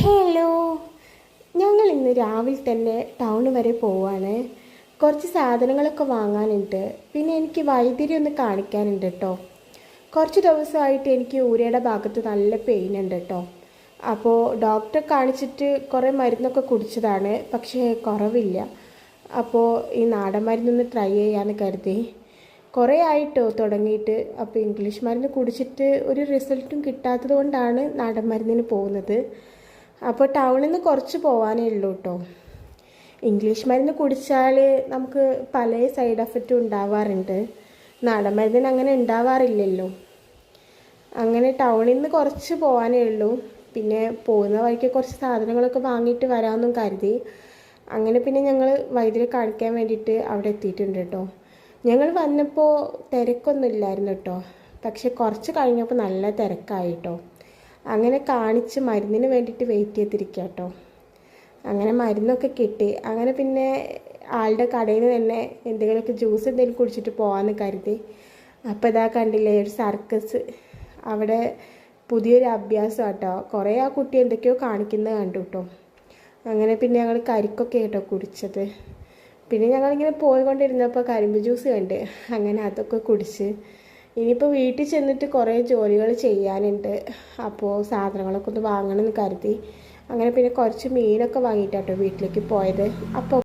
Hello, ഞങ്ങൾ ഇന്ന് രാവിലെ തന്നെ ടൗൺ വരെ പോവാണ്. കുറച്ച് സാധനങ്ങളൊക്കെ വാങ്ങാനുണ്ട്. പിന്നെ എനിക്ക് വൈദ്യുതി ഒന്ന് കാണിക്കാനുണ്ട് കേട്ടോ. കുറച്ച് ദിവസമായിട്ട് എനിക്ക് ഊരയുടെ ഭാഗത്ത് നല്ല പെയിൻ ഉണ്ട് കേട്ടോ. അപ്പോൾ ഡോക്ടറെ കാണിച്ചിട്ട് കുറേ മരുന്നൊക്കെ കുടിച്ചതാണ്, പക്ഷേ കുറവില്ല. അപ്പോൾ ഈ നാടൻ മരുന്നൊന്ന് ട്രൈ ചെയ്യാമെന്ന് കരുതി. കുറേ ആയിട്ടോ തുടങ്ങിയിട്ട്. അപ്പോൾ ഇംഗ്ലീഷ് മരുന്ന് കുടിച്ചിട്ട് ഒരു റിസൾട്ടും കിട്ടാത്തത് കൊണ്ടാണ് നാടൻ മരുന്നിന് പോകുന്നത്. അപ്പോൾ ടൗണിൽ നിന്ന് കുറച്ച് പോകാനേ ഉള്ളൂ കേട്ടോ. ഇംഗ്ലീഷ് മരുന്ന് കുടിച്ചാൽ നമുക്ക് പല സൈഡ് എഫക്റ്റും ഉണ്ടാവാറുണ്ട്. നാടൻ മരുന്നിന് അങ്ങനെ ഉണ്ടാവാറില്ലല്ലോ. അങ്ങനെ ടൗണിൽ നിന്ന് കുറച്ച് പോകാനേ ഉള്ളൂ. പിന്നെ പോകുന്ന വഴിക്ക് കുറച്ച് സാധനങ്ങളൊക്കെ വാങ്ങിയിട്ട് വരാമെന്നും കരുതി. അങ്ങനെ പിന്നെ ഞങ്ങൾ വൈദ്യുതി കാണിക്കാൻ വേണ്ടിയിട്ട് അവിടെ എത്തിയിട്ടുണ്ട് കേട്ടോ. ഞങ്ങൾ വന്നപ്പോൾ തിരക്കൊന്നും ഇല്ലായിരുന്നു കേട്ടോ. പക്ഷെ കുറച്ച് കഴിഞ്ഞപ്പോൾ നല്ല തിരക്കായി കേട്ടോ. അങ്ങനെ കാണിച്ച് മരുന്നിന് വേണ്ടിയിട്ട് വെയിറ്റ് ചെയ്തിരിക്കുക കേട്ടോ. അങ്ങനെ മരുന്നൊക്കെ കിട്ടി. അങ്ങനെ പിന്നെ ആളുടെ കടയിൽ നിന്ന് തന്നെ എന്തെങ്കിലുമൊക്കെ ജ്യൂസ് എന്തെങ്കിലും കുടിച്ചിട്ട് പോകാമെന്ന് കരുതി. അപ്പോൾ ഇതാ കണ്ടില്ലേ, ഒരു സർക്കസ്. അവിടെ പുതിയൊരു അഭ്യാസം കേട്ടോ. കുറേ ആ കുട്ടി എന്തൊക്കെയോ കാണിക്കുന്നത് കണ്ടു കേട്ടോ. അങ്ങനെ പിന്നെ ഞങ്ങൾ കരിക്കൊക്കെ കേട്ടോ കുടിച്ചത്. പിന്നെ ഞങ്ങളിങ്ങനെ പോയിക്കൊണ്ടിരുന്നപ്പോൾ കരിമ്പ് ജ്യൂസ് കണ്ട്. അങ്ങനെ അതൊക്കെ കുടിച്ച് ഇനിയിപ്പോൾ വീട്ടിൽ ചെന്നിട്ട് കുറേ ജോലികൾ ചെയ്യാനുണ്ട്. അപ്പോൾ സാധനങ്ങളൊക്കെ ഒന്ന് വാങ്ങണമെന്ന് കരുതി. അങ്ങനെ പിന്നെ കുറച്ച് മീനൊക്കെ വാങ്ങിയിട്ടാട്ടോ വീട്ടിലേക്ക് പോയത്. അപ്പോൾ